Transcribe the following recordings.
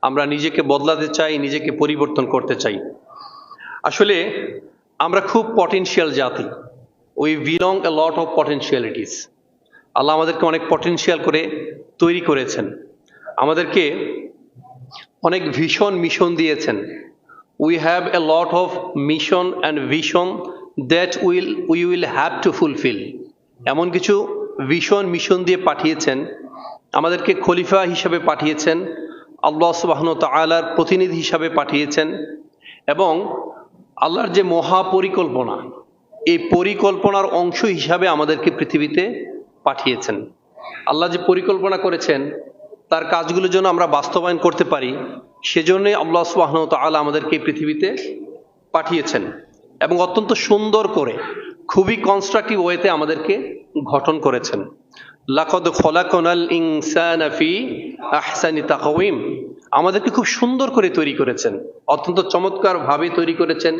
আমরা নিজেকে বদলাতে চাই, নিজেকে পরিবর্তন করতে চাই। আসলে আমরা খুব পটেনশিয়াল জাতি। We belong a lot of potentialities. আল্লাহ আমাদেরকে অনেক পটেনশিয়াল করে তৈরি করেছেন, আমাদেরকে অনেক ভিশন মিশন দিয়েছেন। We have a lot of mission and vision that we will have to fulfil. এমন কিছু ভিশন মিশন দিয়ে পাঠিয়েছেন, আমাদেরকে খলিফা হিসাবে পাঠিয়েছেন, আল্লাহ সুবহানাহু ওয়া তাআলার প্রতিনিধি হিসাবে পাঠিয়েছেন, এবং আল্লাহর যে মহা পরিকল্পনা, এই পরিকল্পনার অংশ হিসাবে আমাদেরকে পৃথিবীতে পাঠিয়েছেন। আল্লাহ যে পরিকল্পনা করেছেন তার কাজগুলো যেন আমরা বাস্তবায়ন করতে পারি, সেজন্যই আল্লাহ সুবহানাহু ওয়া তাআলা আমাদেরকে পৃথিবীতে পাঠিয়েছেন এবং অত্যন্ত সুন্দর করে, খুবই কনস্ট্রাকটিভ ওয়েতে আমাদেরকে গঠন করেছেন। লাকাদ খলাকনাল ইনসানা ফি আহসানি তাকওয়িম। আমাদেরকে খুব সুন্দর করে তৈরি করেছেন, অত্যন্ত চমৎকার ভাবে তৈরি করেছেন,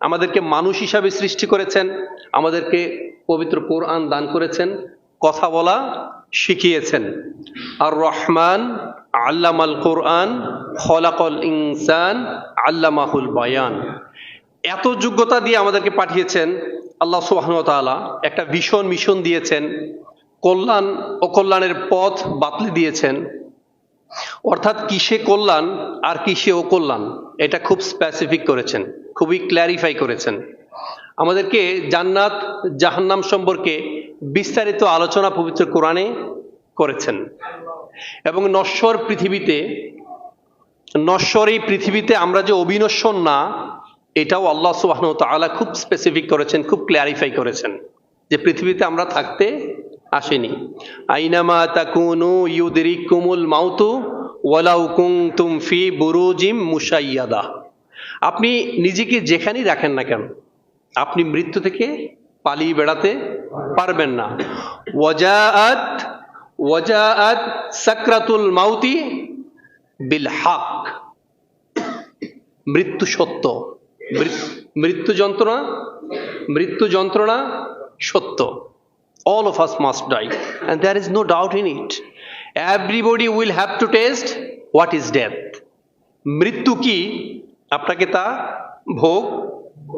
আমাদেরকে মানুষ হিসাবে সৃষ্টি করেছেন, আমাদেরকে পবিত্র কোরআন দান করেছেন, কথা বলা শিখিয়েছেন। আর রহমান আল্লামাল কোরআন খলাকাল ইনসান আল্লামাহুল বায়ান। এত যোগ্যতা দিয়ে আমাদেরকে পাঠিয়েছেন আল্লাহ সুবহানাহু ওয়া তাআলা। একটা ভীষণ মিশন দিয়েছেন, কল্যাণ ও কল্যাণের পথ বাতলে দিয়েছেন। অর্থাৎ কিসে কল্যাণ আর কিসে অকল্যাণ, এটা খুব স্পেসিফিক করেছেন, খুবই ক্ল্যারিফাই করেছেন। আমাদেরকে জান্নাত জাহান্নাম সম্পর্কে বিস্তারিত আলোচনা পবিত্র কোরআনে করেছেন। এবং নশ্বর এই পৃথিবীতে আমরা যে অবিনশ্বর না, এটাও আল্লাহ সুবহানাহু ওয়া তাআলা খুব স্পেসিফিক করেছেন, খুব ক্ল্যারিফাই করেছেন যে পৃথিবীতে আমরা থাকতে আসেনি। আইনামা তাকুনু ইউদরিকুমুল মাউতু ওয়ালাউ কুনতুম ফি বুরুজিম মুশাইয়াদা। আপনি নিজেকে যেখানেই রাখেন না কেন, আপনি মৃত্যু থেকে পালিয়ে বেড়াতে পারবেন না। ওয়াজাআত সাকরাতুল মাউতি বিল হক। মৃত্যু সত্য, মৃত্যু যন্ত্রণা সত্য। All of us must die and there is no doubt in it. Everybody will have to taste what is death. মৃত্যু কি, আপনাকে তা ভোগ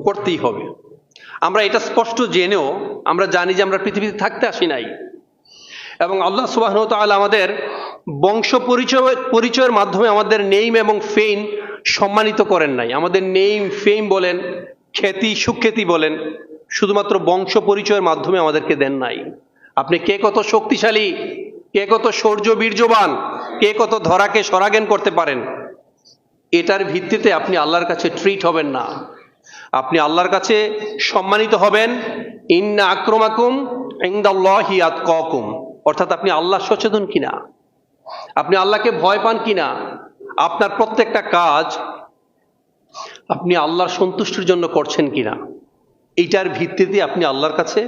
করতেই হবে। আমরা এটা স্পষ্ট জেনেও আমরা জানি যে আমরা পৃথিবীতে থাকতে আসি নাই। এবং আল্লাহ সুবহানাহু ওয়া তাআলা আমাদের বংশ পরিচয়ের মাধ্যমে আমাদের নেম এবং ফেম সম্মানিত করেন নাই। আমাদের নেম ফেম বলেন, খ্যাতি সুখ্যাতি বলেন, শুধুমাত্র বংশ পরিচয়ের মাধ্যমে আমাদেরকে দেন নাই। আপনি কে কত শক্তিশালী, কে কত শৌর্য বীর্যবান, কে কত ধরাকে সরাজ্ঞান করতে পারেন, এটার ভিত্তিতে আপনি আল্লাহর কাছে ট্রিট হবেন না। আপনি আল্লাহর কাছে সম্মানিত হবেন ইন্না আক্রমাকুম ইনদাল্লাহি আতকাকুম। অর্থাৎ আপনি আল্লাহ সচেতন কিনা, আপনি আল্লাহকে ভয় পান কিনা, আপনার প্রত্যেকটা কাজ আপনি আল্লাহর সন্তুষ্টির জন্য করছেন কিনা, এইটার ভিত্তিতে আপনি আল্লাহর কাছে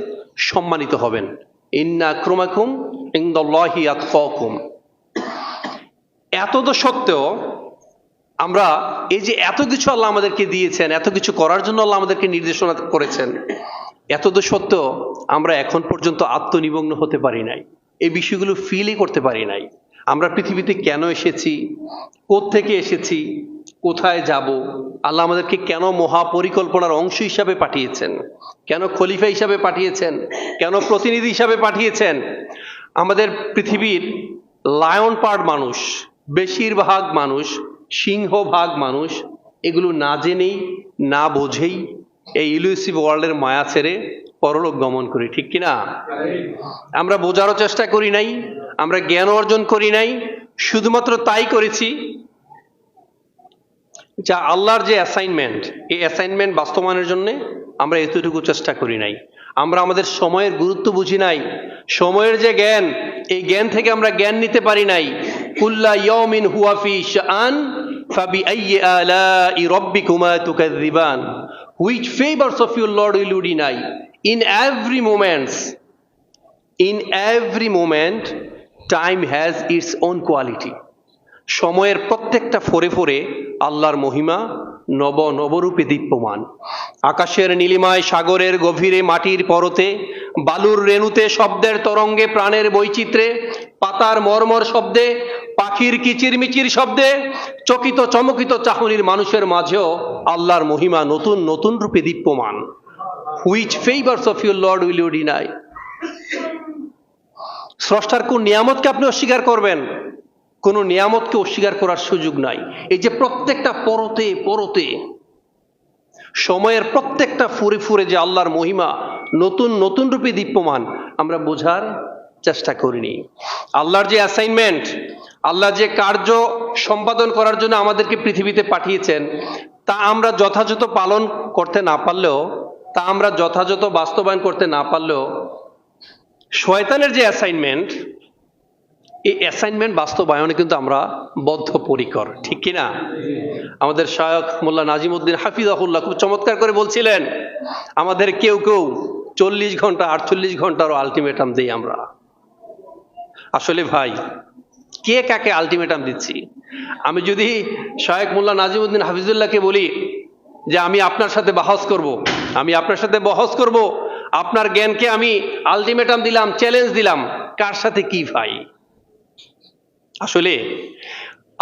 সম্মানিত হবেন। ইন্না আক্রমাকুম ইনদাল্লাহি আতকাকুম। এত তো সত্ত্বেও আমরা এই যে এত কিছু আল্লাহ আমাদেরকে দিয়েছেন, এত কিছু করার জন্য আল্লাহ আমাদেরকে নির্দেশনা করেছেন, এত তো সত্ত্বেও আমরা এখন পর্যন্ত আত্মনিমগ্ন হতে পারি নাই, এই বিষয়গুলো ফিলই করতে পারি নাই। আমরা পৃথিবীতে কেন এসেছি, কোত্থেকে এসেছি, কোথায় যাব, আল্লাহ আমাদেরকে কেন মহা পরিকল্পনার অংশ হিসাবে পাঠিয়েছেন, কেন খলিফা হিসাবে পাঠিয়েছেন, কেন প্রতিনিধি হিসাবে পাঠিয়েছেন। আমাদের পৃথিবীর লায়ন পার্ট মানুষ, বেশিরভাগ মানুষ, সিংহভাগ মানুষ এগুলো না জেনেই না বোঝেই এই ইলুসিভ ওয়ার্ল্ডের মায়া ছেড়ে পরলোক গমন করি, ঠিক কিনা? আমরা বোঝারও চেষ্টা করি নাই, আমরা জ্ঞান অর্জন করি নাই, শুধুমাত্র তাই করেছি যা আল্লাহর যে অ্যাসাইনমেন্ট, এই অ্যাসাইনমেন্ট বাস্তবায়নের জন্য আমরা এতটুকু চেষ্টা করি নাই। আমরা আমাদের সময়ের গুরুত্ব বুঝি নাই, সময়ের যে জ্ঞান, এই জ্ঞান থেকে আমরা জ্ঞান নিতে পারি নাই। কুল্লা ইয়াউমিন হুয়া ফি শাআন ফাবিআইয়ি আলাই রাব্বিকুমা তুকাযযিবান। Which favors of your Lord will you deny? In every moment, time has its own quality. সময়ের প্রত্যেকটা ফোরে ফোরে আল্লাহর মহিমা নবরূপে দীপ্যমান। আকাশের নীলিমায়, সাগরের গভীরে, মাটির পরতে, বালুর রেণুতে, শব্দের তরঙ্গে, প্রাণের বৈচিত্র্যে, পাতার মর্মর শব্দে, পাখির কিচিরমিচির শব্দে, চকিত চমকিত চাহনির মানুষের মাঝেও আল্লাহর মহিমা নতুন নতুন রূপে দীপ্যমান। Which favours of your lord will you deny? স্রষ্টার কোন নিয়ামতকে আপনি অস্বীকার করবেন? কোন নিয়ামতকে অস্বীকার করার সুযোগ নাই। এই যে প্রত্যেকটা পরতে পরতে, সময়ের প্রত্যেকটা ফুরে ফুরে যে আল্লাহর মহিমা নতুন নতুন রূপে দীপ্যমান, আমরা বোঝার চেষ্টা করিনি। আল্লাহর যে অ্যাসাইনমেন্ট, আল্লাহ যে কার্য সম্পাদন করার জন্য আমাদেরকে পৃথিবীতে পাঠিয়েছেন, তা আমরা যথাযথ পালন করতে না পারলেও, তা আমরা যথাযথ বাস্তবায়ন করতে না পারলেও, শয়তানের যে অ্যাসাইনমেন্ট, এই অ্যাসাইনমেন্ট বাস্তবায়নে কিন্তু আমরা বদ্ধপরিকর, ঠিক কিনা? আমাদের শায়খ মোল্লা নাজিমউদ্দিন হাফিজাহুল্লাহ খুব চমৎকার করে বলছিলেন, আমাদের কেউ কেউ 40 ঘন্টা 48 ঘন্টারও আলটিমেটাম দিই আমরা। আসলে ভাই, কে কাকে আলটিমেটাম দিচ্ছি? আমি যদি শায়খ মোল্লা নাজিমউদ্দিন হাফিজুল্লাহকে বলি যে আমি আপনার সাথে বাহস করব, আমি আপনার সাথে বহস করব, আপনার জ্ঞানকে আমি আলটিমেটাম দিলাম, চ্যালেঞ্জ দিলাম, কার সাথে কি ভাই? আসলে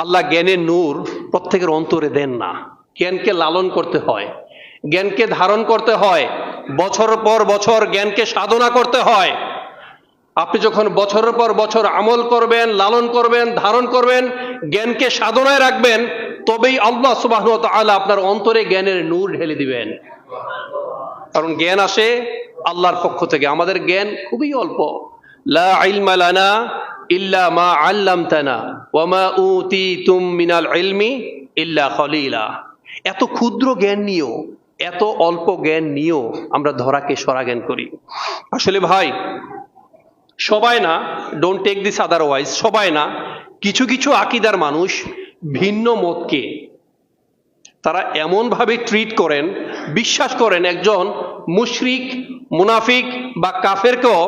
আল্লাহ জ্ঞানের নূর প্রত্যেকের অন্তরে দেন না। জ্ঞানকে লালন করতে হয়, জ্ঞানকে ধারণ করতে হয়, বছর পর বছর জ্ঞানকে সাধনা করতে হয়। আপনি যখন বছরের পর বছর আমল করবেন, লালন করবেন, ধারণ করবেন, জ্ঞানকে সাধনায় রাখবেন, তবেই আল্লাহ সুবহানাহু ওয়া তাআলা আপনার অন্তরে জ্ঞানের নূর ঢেলে দিবেন। কারণ জ্ঞান আসে আল্লাহর পক্ষ থেকে। আমাদের জ্ঞান খুবই অল্প। লা ইলমা লানা ইল্লা মা আল্লামতানা ওয়া মা উতিতুম মিনাল ইলমি ইল্লা খলিলা। এত ক্ষুদ্র জ্ঞান নিয়েও, এত অল্প জ্ঞান নিয়েও আমরা ধরাকে সরা জ্ঞান করি। আসলে ভাই, সবাই না, ডোন্ট টেক দিস আদারওয়াইজ, সবাই না, কিছু কিছু আকীদার মানুষ ভিন্ন মতকে তারা এমনভাবে ট্রিট করেন, বিশ্বাস করেন একজন মুশরিক, মুনাফিক বা কাফেরকেও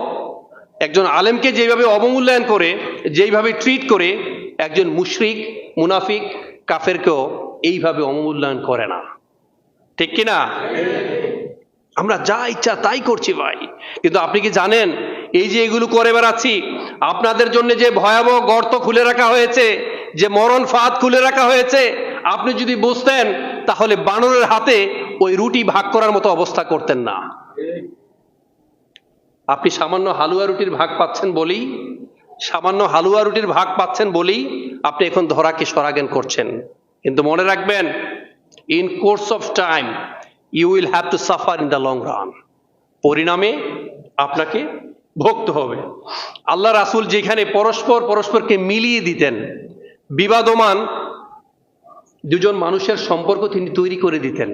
একজন আলেমকে যেভাবে অবমূল্যায়ন করে, যেইভাবে ট্রিট করে, একজন মুশরিক, মুনাফিক, কাফেরকেও এইভাবে অবমূল্যায়ন করে না, ঠিক কিনা? আমরা যা ইচ্ছা তাই করছি ভাই। কিন্তু আপনি কি জানেন, এই যে এগুলো করে বেড়াচ্ছি, আপনাদের জন্য যে ভয়াবহ গর্ত খুলে রাখা হয়েছে, যে মরণ ফাঁদ খুলে রাখা হয়েছে, আপনি যদি বুঝতেন তাহলে বানরের হাতে ওই রুটি ভাগ করার মতো অবস্থা করতেন না। আপনি সামান্য হালুয়া রুটির ভাগ পাচ্ছেন বলেই, সামান্য হালুয়া রুটির ভাগ পাচ্ছেন বলেই আপনি এখন ধরাকে সরাজ্ঞান করছেন। কিন্তু মনে রাখবেন, in course of time you will have to suffer in the long run. পরিণামে আপনাকে ভুগতে হবে। আল্লাহ রাসূল যেখানে পরস্পরকে মিলিয়ে দিতেন, বিবাদমান দুজন মানুষের সম্পর্ক তিনি তৈরি করে দিতেন।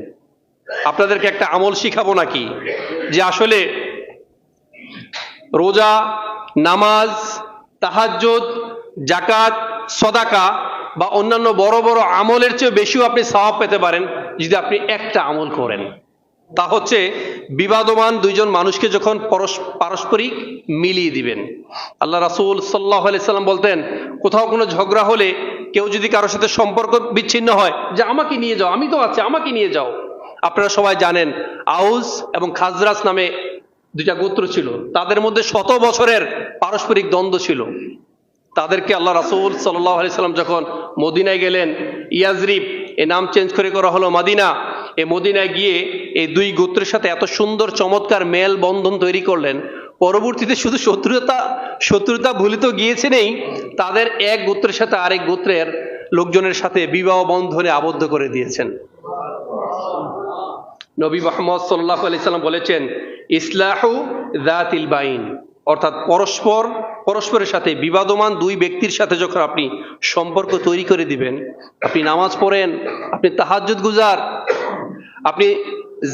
আপনাদেরকে একটা আমল শিখাবো নাকি, যে আসলে রোজা, নামাজ, তাহাজ্জুদ, যাকাত, সদাকা বা অন্যান্য বড় বড় আমলের চেয়ে বেশিও আপনি সওয়াব পেতে পারেন যদি আপনি একটা আমল করেন। তা হচ্ছে বিবাদমান দুইজন মানুষকে যখন পারস্পরিক মিলিয়ে দিবেন। আল্লাহ রাসূল সাল্লাল্লাহু আলাইহি সাল্লাম বলতেন, কোথাও কোনো ঝগড়া হলে কেউ যদি কারোর সাথে সম্পর্ক বিচ্ছিন্ন হয়, যে আমাকে নিয়ে যাও, আমি তো আছি, আমাকে নিয়ে যাও। আপনারা সবাই জানেন, আউস এবং খাজরাজ নামে দুইটা গোত্র ছিল, তাদের মধ্যে শত বছরের পারস্পরিক দ্বন্দ্ব ছিল। তাদেরকে আল্লাহ রাসূল সাল্লাল্লাহু আলাইহি সাল্লাম যখন মদিনায় গেলেন, ইয়াজরিব এ নাম চেঞ্জ করে করা হলো মদিনা, এই মদিনায় গিয়ে এই দুই গোত্রের সাথে এত সুন্দর চমৎকার মেল বন্ধন তৈরি করলেন, পরবর্তীতে শুধু শত্রুতা ভুলে তো গিয়েছে নেই, তাদের এক গোত্রের সাথে আরেক গোত্রের লোকজনের সাথে বিবাহ বন্ধনে আবদ্ধ করে দিয়েছেন। নবী মুহাম্মদ সাল্লাল্লাহু আলাইহি সাল্লাম বলেছেন, ইসলাহু যাতিল বাইন, অর্থাৎ পরস্পরের সাথে বিবাদমান দুই ব্যক্তির সাথে যখন আপনি সম্পর্ক তৈরি করে দিবেন, আপনি নামাজ পড়েন, আপনি তাহাজ্জুদ গুজার, আপনি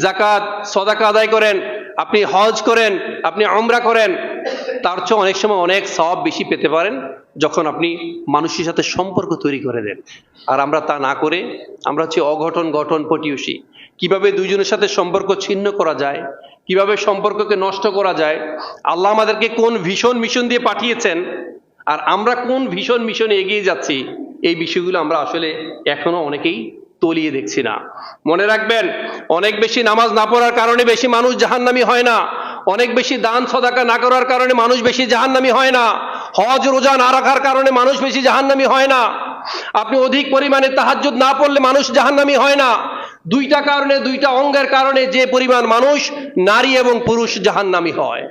যাকাত সদাকা আদায় করেন, আপনি হজ করেন, আপনি উমরা করেন, তার চেয়ে অনেক সময় অনেক সওয়াব বেশি পেতে পারেন যখন আপনি মানুষের সাথে সম্পর্ক তৈরি করে দেন। আর আমরা তা না করে আমরা হচ্ছে গঠন পটিয়সী। কিভাবে দুইজনের সাথে সম্পর্ক ছিন্ন করা যায়, কিভাবে সম্পর্ককে নষ্ট করা যায়, আল্লাহ আমাদেরকে কোন ভীষণ মিশন দিয়ে পাঠিয়েছেন আর আমরা কোন ভীষণ মিশনে এগিয়ে যাচ্ছি, এই বিষয়গুলো আমরা আসলে এখনো অনেকেই তলিয়ে দেখছি না। মনে রাখবেন, অনেক বেশি নামাজ না পড়ার কারণে বেশি মানুষ জাহান্নামী হয় না, অনেক বেশি দান সদাকা না করার কারণে মানুষ বেশি জাহান্নামী হয় না, হজ রোজা না রাখার কারণে মানুষ বেশি জাহান্নামী হয় না, আপনি অধিক পরিমাণে তাহাজ্জুদ না পড়লে মানুষ জাহান্নামী হয় না। দুইটা কারণে, দুইটা অঙ্গের কারণে যে পরিমাণ মানুষ, নারী এবং পুরুষ, জাহান্নামী হয়।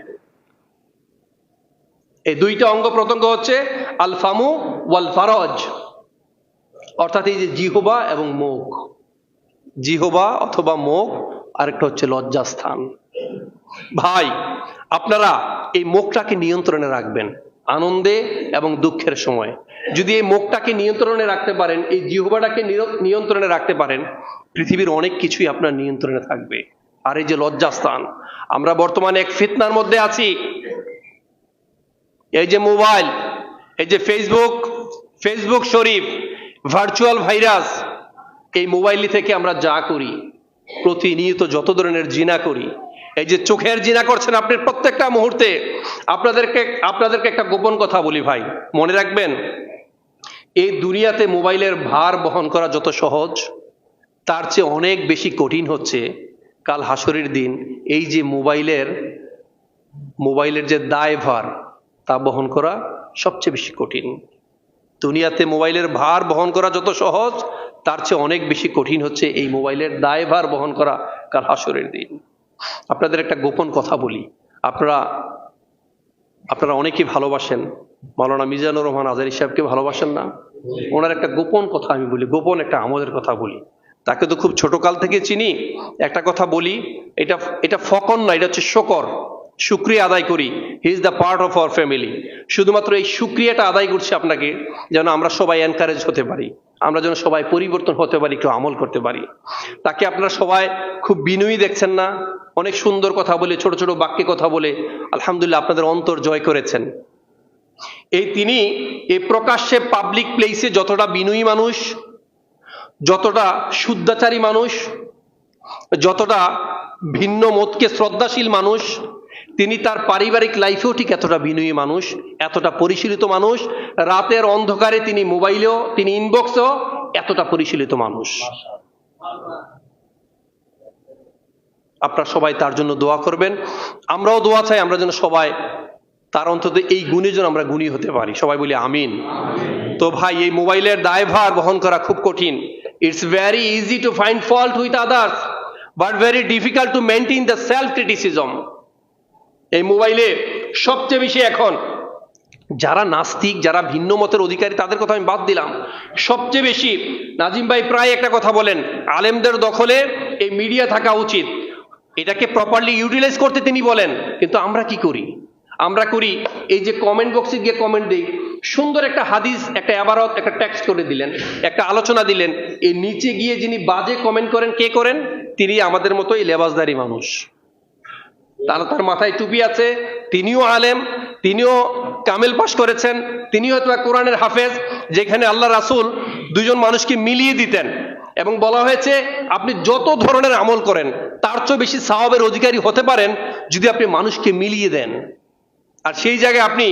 এই দুইটা অঙ্গ প্রত্যঙ্গ হচ্ছে আল ফামু ওয়াল ফারজ, অর্থাৎ এই যে জিহবা এবং মুখ, জিহবা অথবা মুখ, আরেকটা হচ্ছে লজ্জাস্থান। ভাই, আপনারা এই মুখটাকে নিয়ন্ত্রণে রাখবেন আনন্দে এবং দুঃখের সময়। যদি এই মুখটাকে নিয়ন্ত্রণে রাখতে পারেন, এই জিহবাটাকে নিয়ন্ত্রণে রাখতে পারেন, পৃথিবীর অনেক কিছুই আপনার নিয়ন্ত্রণে থাকবে। আর এই যে লজ্জাস্থান, আমরা বর্তমানে এক ফিতনার মধ্যে আছি। এই যে মোবাইল, এই যে ফেসবুক শরীফ, ভার্চুয়াল ভাইরাস, এই মোবাইল থেকে আমরা যা করি, প্রতিনিয়ত যত ধরনের জিনা করি, এই যে চোখের জিনা করছেন আপনি প্রত্যেকটা মুহূর্তে। আপনাদেরকে একটা গোপন কথা বলি ভাই, মনে রাখবেন, এই দুনিয়াতে মোবাইলের ভার বহন করা যত সহজ, তার চেয়ে অনেক বেশি কঠিন হচ্ছে কাল হাসরের দিন এই যে মোবাইলের যে দায়ভার, তা বহন করা সবচেয়ে বেশি কঠিন। দুনিয়াতে মোবাইলের ভার বহন করা যত সহজ, তার চেয়ে অনেক বেশি কঠিন হচ্ছে এই মোবাইলের দায়ভার বহন করা কাল হাসরের দিন। আপনাদের একটা গোপন কথা বলি, আপনারা অনেকেই ভালোবাসেন মাওলানা মিজানুর রহমান আজহারী সাহেবকে, ভালোবাসেন না? ওনার একটা গোপন কথা আমি বলি, গোপন একটা আমলের কথা বলি। তাকে তো খুব ছোটকাল থেকে চিনি। একটা কথা বলি, এটা ফকর না, এটা হচ্ছে শকর, শুকরিয়া আদায় করি। He is the part of our family. শুধুমাত্র এই শুকরিয়াটা আদায় করছি আপনাকে, যেন আমরা সবাই এনকারেজ হতে পারি, আমরা যেন সবাই পরিবর্তন হতে পারি, একটু আমল করতে পারি। তাকে আপনারা সবাই খুব বিনয়ী দেখছেন না? অনেক সুন্দর কথা বলে, ছোট ছোট বাক্যে কথা বলে আলহামদুলিল্লাহ আপনাদের অন্তর জয় করেছেন। তিনি এই প্রকাশ্যে পাবলিক প্লেসে যতটা বিনয়ী মানুষ, যতটা শুদ্ধাচারী মানুষ, যতটা ভিন্ন মতকে শ্রদ্ধাশীল মানুষ, তিনি তার পারিবারিক লাইফেও ঠিক এতটা বিনয়ী মানুষ, এতটা পরিশীলিত মানুষ। রাতের অন্ধকারে তিনি মোবাইলেও, তিনি ইনবক্সেও এতটা পরিশীলিত মানুষ। আপনারা সবাই তার জন্য দোয়া করবেন, আমরাও দোয়া চাই, আমরা যেন সবাই তার অন্তত এই গুণে যেন আমরা গুণী হতে পারি। সবাই বলি আমিন। তো ভাই, এই মোবাইলের দায়ভার বহন করা খুব কঠিন। It's very easy to find fault with others, but very difficult to maintain the self criticism. এই মোবাইলে সবচেয়ে বেশি এখন যারা নাস্তিক, যারা ভিন্ন মতের অধিকারী, তাদের কথা আমি বাদ দিলাম, সবচেয়ে বেশি নাজিম ভাই প্রায় একটা কথা বলেন, আলেমদের দখলে এই মিডিয়া থাকা উচিত, এটাকে প্রপারলি ইউটিলাইজ করতে তিনি বলেন। কিন্তু আমরা কি করি? আমরা করি এই যে কমেন্ট বক্সে গিয়ে কমেন্ট দিই, সুন্দর একটা হাদিস, একটা ইবারত, একটা টেক্সট করে দিলেন, একটা আলোচনা দিলেন, এই নিচে গিয়ে যিনি বাজে কমেন্ট করেন, কে করেন? তিনি আমাদের মতো এই লেবাসদারি মানুষ। তার মাথায় টুপি আছে, তিনিও আলেম, তিনিও কামেল পাশ করেছেন, তিনিও হয়তো কোরআনের হাফেজ, যেখানে আল্লাহ রাসূল দুজন মানুষকে মিলিয়ে দিতেন এবং বলা হয়েছে আপনি যত ধরনের আমল করেন তার চেয়ে বেশি সওয়াবের অধিকারী হতে পারেন যদি আপনি মানুষকে মিলিয়ে দেন। আর সেই জায়গায় আপনি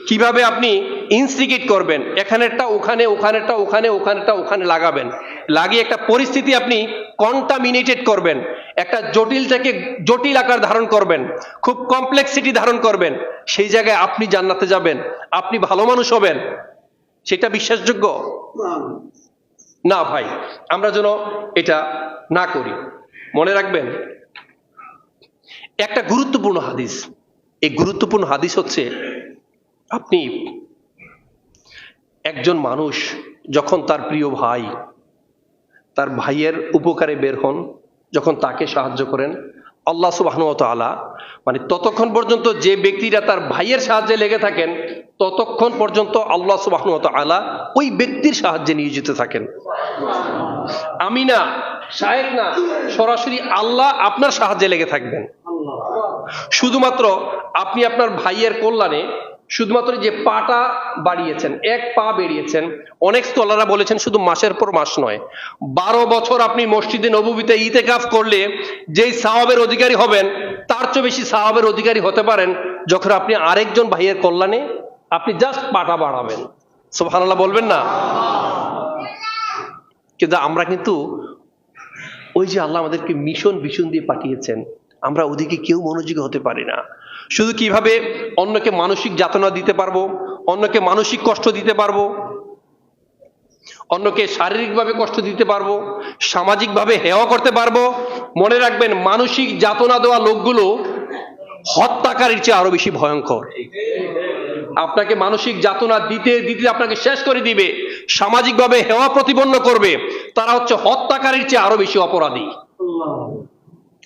কিভাবে আপনি ইনস্টিগেট করবেন, এখানেরটা ওখানে, ওখানেরটা ওখানে, ওখানেরটা ওখানে লাগাবেন, লাগিয়ে একটা পরিস্থিতি আপনি কন্টামিনেটেড করবেন, একটা জটিল থেকে জটিল আকার ধারণ করবেন, খুব কমপ্লেক্সিটি ধারণ করবেন, সেই জায়গায় আপনি জান্নাতে যাবেন, আপনি ভালো মানুষ হবেন। সেটা বিশ্বাসযোগ্য না ভাই, আমরা যেন এটা না করি। মনে রাখবেন একটা গুরুত্বপূর্ণ হাদিস, এই গুরুত্বপূর্ণ হাদিস হচ্ছে, আপনি একজন মানুষ যখন তার প্রিয় ভাই, তার ভাইয়ের উপকারে বের হন, যখন তাকে সাহায্য করেন, আল্লাহ সুবহানাহু ওয়া তাআলা, মানে ততক্ষণ পর্যন্ত যে ব্যক্তিরা তার ভাইয়ের সাহায্যে লেগে থাকেন, ততক্ষণ পর্যন্ত আল্লাহ সুবহানাহু ওয়া তাআলা ওই ব্যক্তির সাহায্যে নিয়োজিত থাকেন। আমি না, শায়েখ না, সরাসরি আল্লাহ আপনার সাহায্যে লেগে থাকবেন। শুধুমাত্র আপনি আপনার ভাইয়ের কল্যাণে শুধুমাত্র যে পাটা বাড়িয়েছেন, এক পা বেরিয়েছেন, অনেক স্কলাররা বলেছেন শুধু মাসের পর মাস নয়, 12 বছর আপনি মসজিদে নববীতে ইতিকাফ করলে যেই সওয়াবের অধিকারী হবেন, তার চেয়ে বেশি সওয়াবের অধিকারী হতে পারেন যখন আপনি আরেকজন ভাইয়ের কল্যাণে আপনি জাস্ট পাটা বাড়াবেন। সুবহানাল্লাহ বলবেন না? কিন্তু আমরা কিন্তু ওই যে আল্লাহ আমাদেরকে মিশন ভিশন দিয়ে পাঠিয়েছেন, আমরা ওদিকে কেউ মনোযোগী হতে পারি না। শুধু কিভাবে অন্যকে মানসিক যাতনা দিতে পারবো, অন্যকে মানসিক কষ্ট দিতে পারবো, অন্যকে শারীরিকভাবে কষ্ট দিতে পারবো, সামাজিকভাবে হেয় করতে পারবো। মনে রাখবেন, মানসিক যাতনা দেওয়া লোকগুলো হত্যাকারীর চেয়ে আরো বেশি ভয়ঙ্কর। আপনাকে মানসিক যাতনা দিতে দিতে আপনাকে শেষ করে দিবে, সামাজিকভাবে হেওয়া প্রতিপন্ন করবে, তারা হচ্ছে হত্যাকারীর চেয়ে আরো বেশি অপরাধী।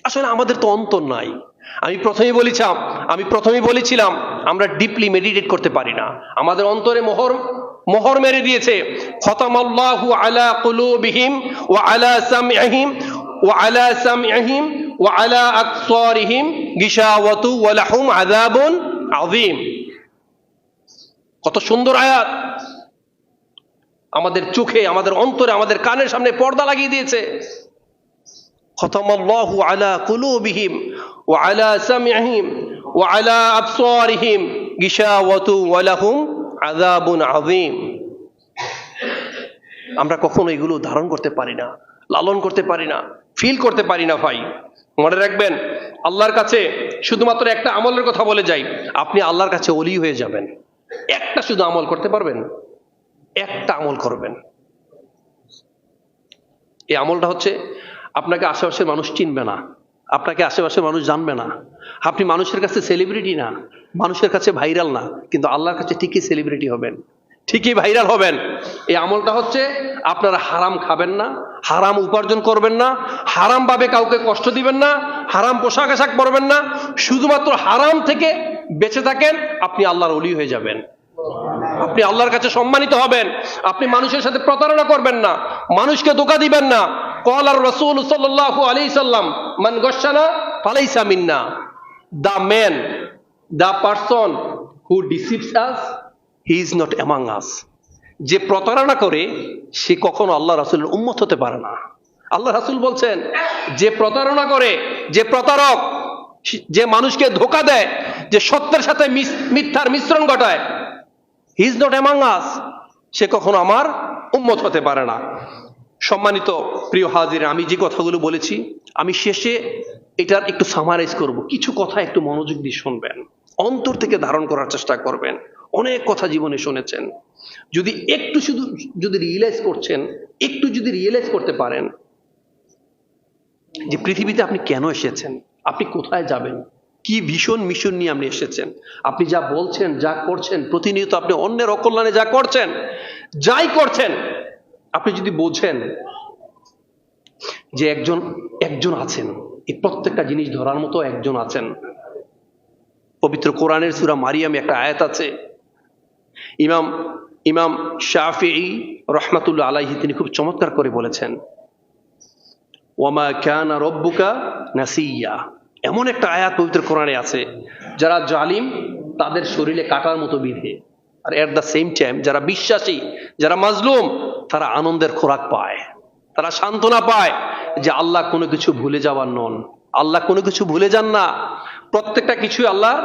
আসলে আমাদের তো অন্তর নাই। আমি প্রথমেই বলেছিলাম আমরা ডিপলি মেডিটেট করতে পারি না। আমাদের অন্তরে মোহর মেরে দিয়েছে। খতামাল্লাহু আলা কুলুবিহিম ওয়া আলা সামইহিম ওয়া আলা সামইহিম ওয়া আলা আবসারিহিম গিশাওয়াতু ওয়া লাহুম আযাবুন আযীম। কত সুন্দর আয়াত! আমাদের চোখে, আমাদের অন্তরে, আমাদের কানের সামনে পর্দা লাগিয়ে দিয়েছে। খতামাল্লাহু আলা কুলুবিহিম ওয়া আলা সামইহিম ওয়া আলা আবসারিহিম গিশাওয়াতু ওয়া লাহুম আযাবুন আযীম। আমরা কখনো এগুলো ধারণ করতে পারি না, লালন করতে পারি না, ফিল করতে পারি না। ভাই মনে রাখবেন, আল্লাহর কাছে শুধুমাত্র একটা আমলের কথা বলে যাই, আপনি আল্লাহর কাছে ওলি হয়ে যাবেন। একটা শুধু আমল করতে পারবেন, একটা আমল করবেন। এই আমলটা হচ্ছে, আপনাকে আশেপাশের মানুষ চিনবে না, আপনাকে আশেপাশের মানুষ জানবে না, আপনি মানুষের কাছে সেলিব্রিটি না, মানুষের কাছে ভাইরাল না, কিন্তু আল্লাহর কাছে ঠিকই সেলিব্রিটি হবেন, ঠিকই ভাইরাল হবেন। এই আমলটা হচ্ছে, আপনারা হারাম খাবেন না, হারাম উপার্জন করবেন না, হারাম ভাবে কাউকে কষ্ট দিবেন না, হারাম পোশাক আশাক পরবেন না, শুধুমাত্র হারাম থেকে বেঁচে থাকেন, আপনি আল্লাহর ওলি হয়ে যাবেন, আপনি আল্লাহর কাছে সম্মানিত হবেন। আপনি মানুষের সাথে প্রতারণা করবেন না, মানুষকে ধোঁকা দিবেন না। ক্বালা রাসূল সাল্লাল্লাহু আলাইহি সাল্লাম, মান গাশশানা ফালাইসা মিন্না। The person who deceives us, he is not among us. যে প্রতারণা করে সে কখনো আল্লাহ রাসূলের উম্মত হতে পারে না। আল্লাহ রাসূল বলছেন, যে প্রতারণা করে, যে প্রতারক, যে মানুষকে ধোঁকা দেয়, যে সত্যের সাথে মিথ্যার মিশ্রণ ঘটায়, he is not among us, সে কখনো আমার উম্মত হতে পারে না। সম্মানিত প্রিয় হাজির, আমি যে কথাগুলো বলেছি, আমি শেষে এটার একটু সামারাইজ করব। কিছু কথা একটু মনোযোগ দিয়ে শুনবেন, অন্তর থেকে ধারণ করার চেষ্টা করবেন। অনেক কথা জীবনে শুনেছেন, যদি রিয়েলাইজ করতে পারেন যে পৃথিবীতে আপনি কেন এসেছেন, আপনি কোথায় যাবেন, কি ভীষণ মিশন নিয়ে আপনি এসেছেন, আপনি যা বলছেন, যা করছেন, প্রতিনিয়ত আপনি অন্যের অকল্যাণে যা করছেন, যাই করছেন, আপনি যদি বোঝেন যে একজন আছেন, এই প্রত্যেকটা জিনিস ধরার মতো একজন আছেন। পবিত্র কোরআনের সূরা মারিয়ামে একটা আয়াত আছে, ইমাম শাফিঈ রাহমাতুল্লাহ আলাইহি তিনি খুব চমৎকার করে বলেছেন, ওয়ামা কানা রাব্বুকা নাসিয়া। এমন একটা আয়াত পবিত্র কোরআনে আছে, যারা জালিম তাদের শরীরে কাটার মতো বিধে, আর এট দ্য সেম টাইম যারা বিশ্বাসী, যারা মাজলুম, তারা আনন্দের খোরাক পায়, তারা সান্ত্বনা পায় যে আল্লাহ কোনো কিছু ভুলে যাওয়ার নন, আল্লাহ কোনো কিছু ভুলে যান না, প্রত্যেকটা কিছু আল্লাহর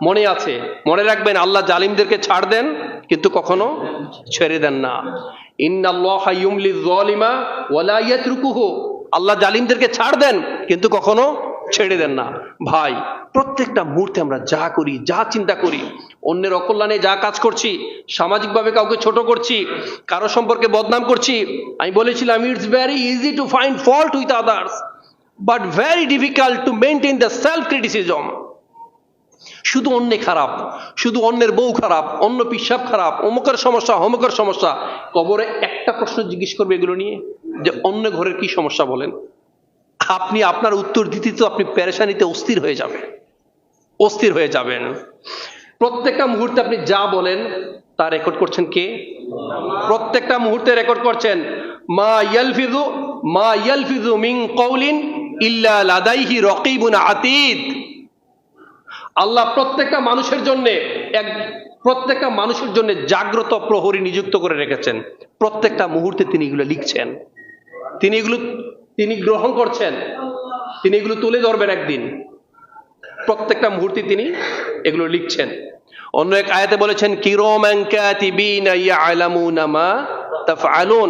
মনে আছে। মনে রাখবেন, আল্লাহ জালিমদেরকে ছাড় দেন কিন্তু কখনো ছেড়ে দেন না। ইন্নাল্লাহা ইউমলিয যালিমা ওয়া লা ইয়াতরুকুহু, আল্লাহ জালিমদেরকে ছাড় দেন কিন্তু কখনো ছেড়ে দেন না। ভাই, প্রত্যেকটা মুহূর্তে আমরা যা করি, যা চিন্তা করি, অন্যের অকল্যাণে যা কাজ করছি, সামাজিকভাবে কাউকে ছোট করছি, কারো সম্পর্কে বদনাম করছি, আমি বলেছিলাম it's very easy to find fault with others but very difficult to maintain the self criticism. শুধু অন্য খারাপ, শুধু অন্যের বউ খারাপ, অন্য পিসাব খারাপ, অমুকের সমস্যা, অমুকের সমস্যা, কবরে একটা প্রশ্ন জিজ্ঞেস করবে এগুলো নিয়ে, যে অন্য ঘরের কি সমস্যা বলেন। আপনি আপনার উত্তর দিতে তো আপনি পেরেশানিতে অস্থির হয়ে যাবেন। প্রত্যেকটা মুহূর্তে আপনি যা বলেন তা রেকর্ড করছেন কে? প্রত্যেকটা মুহূর্তে রেকর্ড করছেন। মা ইয়ালফিযু মিন কওলিন ইল্লা লাদাইহি রাকীবুন আতীদ। আল্লাহ প্রত্যেকটা মানুষের জন্য জাগ্রত প্রহরী নিযুক্ত করে রেখেছেন। প্রত্যেকটা মুহূর্তে তিনি এগুলো লিখছেন, তিনি গ্রহণ করছেন, তিনি এগুলো তুলে ধরবেন একদিন। প্রত্যেকটা মুহূর্তে তিনি এগুলো লিখছেন। অন্য এক আয়াতে বলেছেন, কিরামান কাতিবিনা ইয়ালামুনা মা তাফআলুন,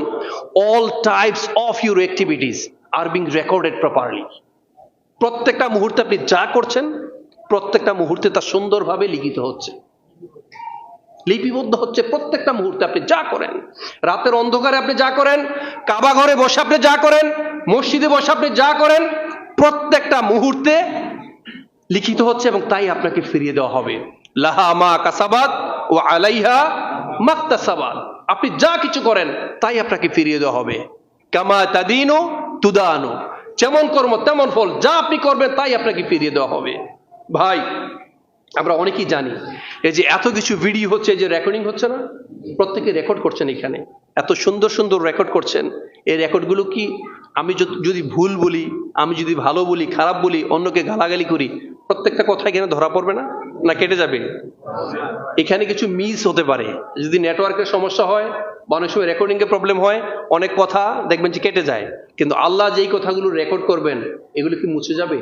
all types of your activities. are being recorded properly. প্রত্যেকটা মুহূর্তে আপনি যা করছেন, প্রত্যেকটা মুহূর্তে তা সুন্দরভাবে লিখিত হচ্ছে, লিপিবদ্ধ হচ্ছে। প্রত্যেকটা মুহূর্তে আপনি যা করেন, রাতের অন্ধকারে আপনি যা করেন, কাবা ঘরে বসে আপনি যা করেন, মসজিদে বসে আপনি যা করেন, প্রত্যেকটা মুহূর্তে লিখিত হচ্ছে এবং তাই আপনাকে ফিরিয়ে দেওয়া হবে। লাহা মা কাসাবাত ও আলাইহা মাকতাসাবাত। আপনি যা কিছু করেন তাই আপনাকে ফিরিয়ে দেওয়া হবে। কামা তাদিনু তুদানু, যেমন কর্ম তেমন ফল, যা আপনি করবেন তাই আপনাকে ফিরিয়ে দেওয়া হবে। ভাই, আমরা অনেকেই জানি এই যে এত কিছু ভিডিও হচ্ছে, যে রেকর্ডিং হচ্ছে না, প্রত্যেকে রেকর্ড করছেন, এখানে এত সুন্দর সুন্দর রেকর্ড করছেন। এই রেকর্ডগুলো কি আমি যদি ভুল বলি, আমি যদি ভালো বলি, খারাপ বলি, অন্যকে গালাগালি করি, প্রত্যেকটা কথা এখানে ধরা পড়বে না, না কেটে যাবে? এখানে কিছু মিস হতে পারে, যদি নেটওয়ার্কের সমস্যা হয় বা অনেক সময় রেকর্ডিং এর প্রবলেম হয়, অনেক কথা দেখবেন যে কেটে যায়। কিন্তু আল্লাহ যেই কথাগুলো রেকর্ড করবেন এগুলো কি মুছে যাবে?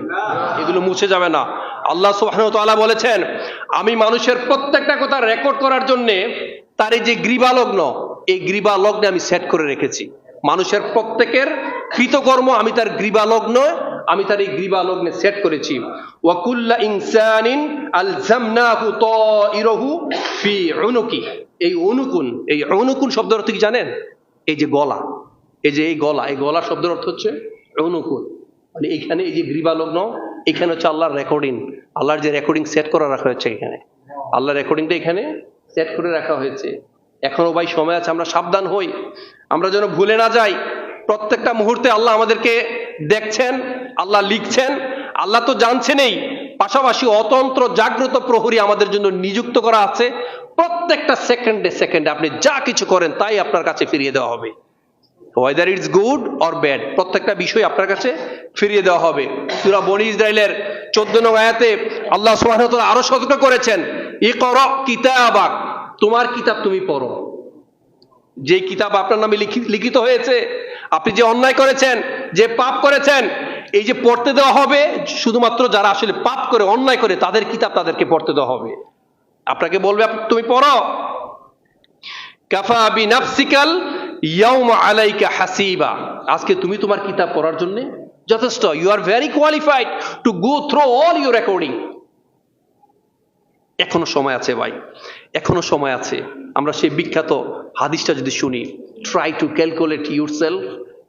এগুলো মুছে যাবে না। আল্লাহ সুবহানাহু ওয়া তাআলা বলেছেন, আমি মানুষের প্রত্যেকটা কথা রেকর্ড করার জন্য তার এই যে গ্রীবালগ্ন, এই গ্রীবালগ্নে আমি সেট করে রেখেছি। মানুষের প্রত্যেকের কৃতকর্ম আমি তার গ্রীবালগ্ন, আমি তার এই গ্রীবালগ্নে সেট করেছি। ওয়া কুল্লা ইনসানিন আলজামনাহু তাইরাহু ফি উনুকি। এই অনুকুন, এই অনুকুন শব্দের অর্থ কি জানেন? এই যে গলা, এই যে এই গলা, এই গলা শব্দের অর্থ হচ্ছে অনুকুন। মানে এখানে এই যে গ্রীবালগ্ন, এখানে হচ্ছে আল্লাহর রেকর্ডিং, আল্লাহর যে রেকর্ডিং সেট করে রাখা হয়েছে এখানে, আল্লাহর রেকর্ডিংটা এখানে সেট করে রাখা হয়েছে। এখনো ভাই সময় আছে, আমরা সাবধান হই, আমরা যেন ভুলে না যাই। প্রত্যেকটা মুহূর্তে আল্লাহ আমাদেরকে দেখছেন, আল্লাহ লিখছেন, আল্লাহ তো জানছেনই, পাশাপাশি অতন্ত্র জাগ্রত প্রহরী আমাদের জন্য নিযুক্ত করা আছে। প্রত্যেকটা সেকেন্ডে সেকেন্ডে আপনি যা কিছু করেন তাই আপনার কাছে ফিরিয়ে দেওয়া হবে, whether it's good or bad, প্রত্যেকটা বিষয় আপনার কাছে ফিরিয়ে দেওয়া হবে। সূরা বনী ইসরাইলের 14 নং আয়াতে আল্লাহ সুবহানাহু ওয়া তাআলা আরো সতর্ক করেছেন, ইকরা কিতাবাক, তোমার কিতাব তুমি পড়ো। যে কিতাব আপনার নামে লিখিত হয়েছে, আপনি যে অন্যায় করেছেন, যে পাপ করেছেন, এই যে পড়তে দেওয়া হবে শুধুমাত্র যারা আসলে পাপ করে, অন্যায় করে, তাদের কিতাব তাদেরকে পড়তে দেওয়া হবে। আপনাকে বলবে তুমি পড়ো। কাফা বিনাফসিকাল ইয়াউমা আলাইকা হাসিবা, আজকে তুমি তোমার কিতাব পড়ার জন্য যথেষ্ট। You are very qualified to go through all your recording. এখনো সময় আছে ভাই, এখনো সময় আছে। আমরা সেই বিখ্যাত হাদিসটা যদি শুনি, try to calculate yourself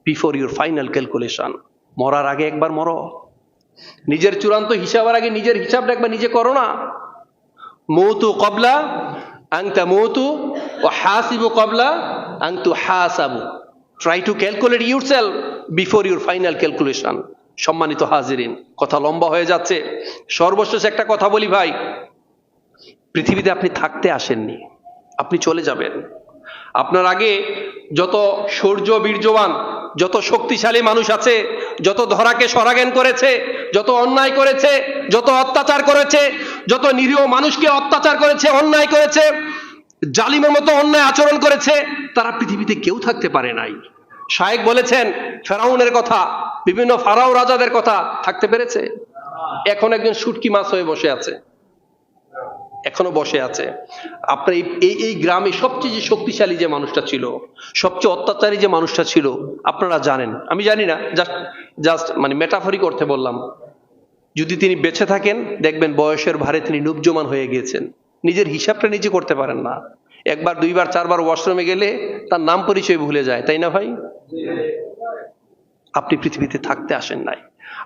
before your final calculation. মরার আগে একবার মরো, নিজের চূড়ান্ত হিসাবের আগে নিজের হিসাবটা একবার নিজে করো না। মৌতু কবলা আন তামুতু ওয়া হাসিবু কবলা আন তুহাসাবু। Try to calculate yourself before your final calculation. সম্মানিত হাজিরিন, কথা লম্বা হয়ে যাচ্ছে, সর্বশেষ একটা কথা বলি ভাই, পৃথিবীতে আপনি থাকতে আসেননি, আপনি চলে যাবেন। আপনার আগে যত শৌর্য বীর্যবান, যত শক্তিশালী মানুষ আছে, যত ধরাকে সরাজ্ঞান করেছে, যত অন্যায় করেছে, যত অত্যাচার করেছে, যত নিরীহ মানুষকে অত্যাচার করেছে, অন্যায় করেছে, জালিমের মতো অন্যায় আচরণ করেছে, তারা পৃথিবীতে কেউ থাকতে পারে নাই। শায়েখ বলেছেন ফেরাউনের কথা, বিভিন্ন ফারাও রাজাদের কথা, থাকতে পেরেছে? এখন একজন শুটকি মাছ হয়ে বসে আছে, এখনো বসে আছে। আপনার এই গ্রামে সবচেয়ে যে শক্তিশালী যে মানুষটা ছিল, সবচেয়ে অত্যাচারী যে মানুষটা ছিল, আপনারা জানেন, আমি জানি না, জাস্ট মানে মেটাফরি করতে বললাম। যদি তিনি বেঁচে থাকেন, দেখবেন বয়সের ভারে তিনি নুবজমান হয়ে গিয়েছেন, নিজের হিসাবটা নিজে করতে পারেন না, একবার দুইবার চারবার ওয়াশরুমে গেলে তার নাম পরিচয় ভুলে যায়, তাই না ভাই? আপনি পৃথিবীতে থাকতে আসেন নাই,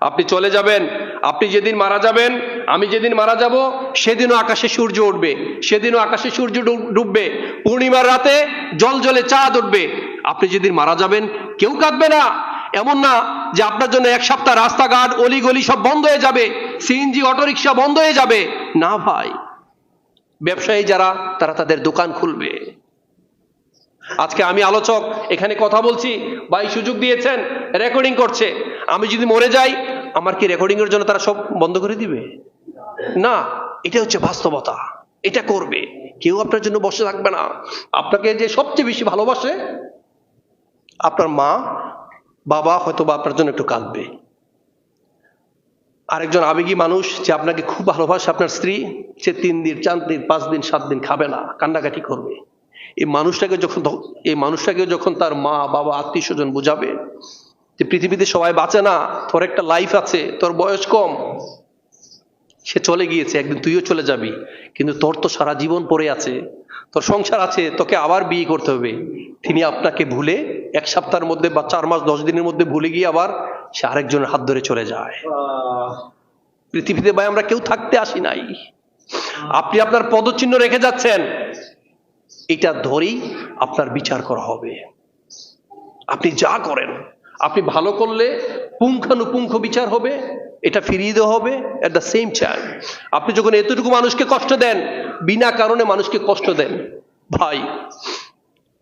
আপনি চলে যাবেন। আপনি যেদিন মারা যাবেন, আমি যেদিন মারা যাব, সেদিনও আকাশে সূর্য উঠবে, সেদিনও আকাশে সূর্য ডুববে, পূর্ণিমার রাতে জলজলে চাঁদ উঠবে। আপনি যেদিন মারা যাবেন কেউ কাঁদবে না। এমন না যে আপনার জন্য এক সপ্তাহ রাস্তাঘাট অলিগলি সব বন্ধ হয়ে যাবে, সিএনজি অটোরিকশা বন্ধ হয়ে যাবে, না ভাই। ব্যবসায়ী যারা, তারা তাদের দোকান খুলবে। আজকে আমি আলোচক, এখানে কথা বলছি, ভাই সুযোগ দিয়েছেন, রেকর্ডিং করছে। আমি যদি মরে যাই, আমার কি রেকর্ডিং এর জন্য তারা সব বন্ধ করে দিবে? না, এটা হচ্ছে বাস্তবতা, এটা করবে। কেউ আপনার জন্য বসে থাকবে না। আপনাকে যে সবচেয়ে বেশি ভালোবাসে, আপনার মা বাবা, হয়তো বা আপনার জন্য একটু কাঁদবে। আরেকজন আবেগী মানুষ যে আপনাকে খুব ভালোবাসে, আপনার স্ত্রী, সে 3 দিন 4 দিন 5 দিন 7 দিন খাবে না, কান্নাকাটি করবে। এই মানুষটাকে যখন তার মা বাবা আত্মীয় স্বজন বুঝাবে, যে পৃথিবীতে সবাই বাঁচে না, তোর একটা লাইফ আছে, তোর বয়স কম, সে চলে গিয়েছে, একদিন তুইও চলে যাবি, কিন্তু তোর তো সারা জীবন পড়ে আছে, তোর সংসার আছে, তোকে আবার বিয়ে করতে হবে। তিনি আপনাকে ভুলে 1 সপ্তাহের মধ্যে বা 4 মাস 10 দিনের মধ্যে ভুলে গিয়ে আবার সে আরেকজনের হাত ধরে চলে যায়। পৃথিবীতে ভাই আমরা কেউ থাকতে আসি নাই। আপনি আপনার পদচিহ্ন রেখে যাচ্ছেন, এটা ধরেই আপনার বিচার করা হবে। আপনি যা করেন, আপনি ভালো করলে পুঙ্খানুপুঙ্খ বিচার হবে, এটা ফিরিয়ে দেওয়া হবে। এট দ্য সেম টাইম আপনি যখন এতটুকু মানুষকে কষ্ট দেন, বিনা কারণে মানুষকে কষ্ট দেন, ভাই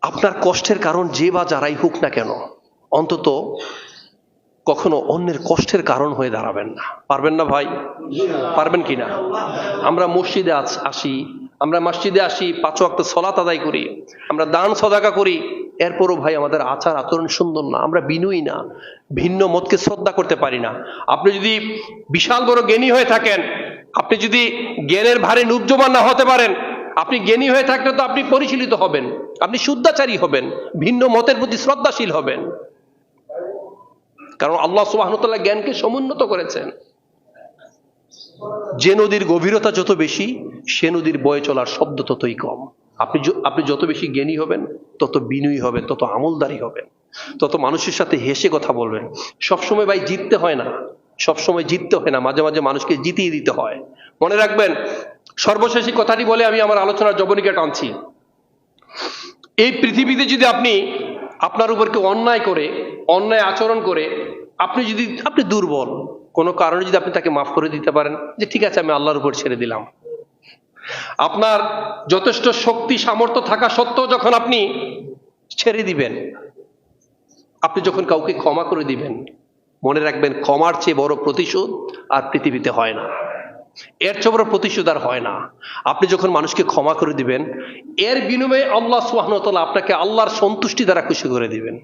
আপনার কষ্টের কারণ যে বা যারাই হোক না কেন, অন্তত কখনো অন্যের কষ্টের কারণ হয়ে দাঁড়াবেন না। পারবেন না ভাই? পারবেন কিনা? আমরা মসজিদে আসি, আমরা মসজিদে আসি, 5 ওয়াক্ত সালাত আদায় করি, আমরা দান সদাকা করি, এরপরও ভাই আমাদের আচার আচরণ সুন্দর না, আমরা বিনয়ী না, ভিন্ন মতকে শ্রদ্ধা করতে পারি না। আপনি যদি বিশাল বড় জ্ঞানী হয়ে থাকেন, আপনি যদি জ্ঞানের ভারে নুব্জমান না হতে পারেন, আপনি জ্ঞানী হয়ে থাকলে তো আপনি পরিশীলিত হবেন, আপনি শুদ্ধাচারী হবেন, ভিন্ন মতের প্রতি শ্রদ্ধাশীল হবেন। কারণ আল্লাহ সুবহানাহু ওয়া তাআলা জ্ঞানকে সমুন্নত করেছেন। যে নদীর গভীরতা যত বেশি, সে নদীর বয়ে চলার শব্দ ততই কম। আপনি যত বেশি জ্ঞানী হবেন, তত বিনয়ী হবেন, তত আমলদারি হবেন, তত মানুষের সাথে হেসে কথা বলবেন। সবসময় ভাই জিততে হয় না, সবসময় জিততে হয় না, মাঝে মাঝে মানুষকে জিতিয়ে দিতে হয়। মনে রাখবেন, সর্বশেষ কথাটি বলে আমি আমার আলোচনার জবনিকা টানছি। এই পৃথিবীতে যদি আপনার উপর কেউ অন্যায় করে, অন্যায় আচরণ করে, আপনি দুর্বল, কোনো কারণে যদি আপনি তাকে মাফ করে দিতে পারেন, যে ঠিক আছে আমি আল্লাহর উপর ছেড়ে দিলাম, আপনার যথেষ্ট শক্তি সামর্থ্য থাকা সত্ত্বেও যখন আপনি ছেড়ে দিবেন, আপনি যখন কাউকে ক্ষমা করে দিবেন, মনে রাখবেন ক্ষমার চেয়ে বড় প্রতিশোধ আর পৃথিবীতে হয় না, এর চেয়ে বড় প্রতিশোধ আর হয় না। আপনি যখন মানুষকে ক্ষমা করে দিবেন, এর বিনিময়ে আল্লাহ সুবহানাহু ওয়া তাআলা আপনাকে আল্লাহর সন্তুষ্টি দ্বারা খুশি করে দিবেন।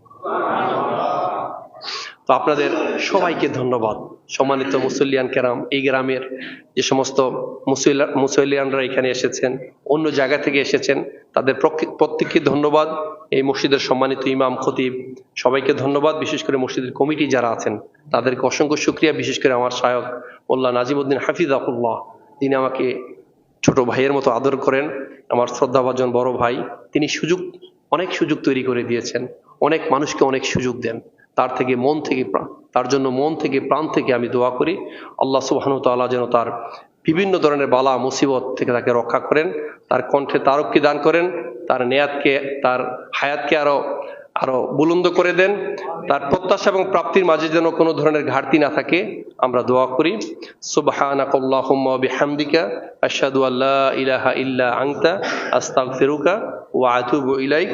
তো আপনাদের সবাইকে ধন্যবাদ। সম্মানিত মুসল্লিয়ান কেরাম, এই গ্রামের যে সমস্ত মুসল্লিয়ানরা এখানে এসেছেন, অন্য জায়গা থেকে এসেছেন, তাদের প্রত্যেককে ধন্যবাদ। এই মসজিদের সম্মানিত ইমাম, খতিব, সবাইকে ধন্যবাদ। বিশেষ করে মসজিদের কমিটি যারা আছেন তাদেরকে অসংখ্য শুকরিয়া। বিশেষ করে আমার শায়খ মোল্লা নাজিমউদ্দিন হাফিজাহুল্লাহ, তিনি আমাকে ছোট ভাইয়ের মতো আদর করেন, আমার শ্রদ্ধাভাজন বড় ভাই। তিনি অনেক সুযোগ তৈরি করে দিয়েছেন, অনেক মানুষকে অনেক সুযোগ দেন। তার জন্য মন থেকে প্রাণ থেকে আমি দোয়া করি, আল্লাহ সুবহানাহু ওয়া তাআলা যেন তার বিভিন্ন ধরনের বালা মুসিবত থেকে তাকে রক্ষা করেন, তার কণ্ঠে তারক্কি দান করেন, তার নেয়াতকে, তার হায়াতকে আরো বুলন্দ করে দেন, তার প্রত্যাশা এবং প্রাপ্তির মাঝে যেন কোনো ধরনের ঘাটতি না থাকে, আমরা দোয়া করি। সুবহানাকাল্লাহুম্মা ওয়া বিহামদিকা আশহাদু আল্লা ইলাহা ইল্লা আনতা আস্তাগফিরুকা ওয়া আতুবু ইলাইক।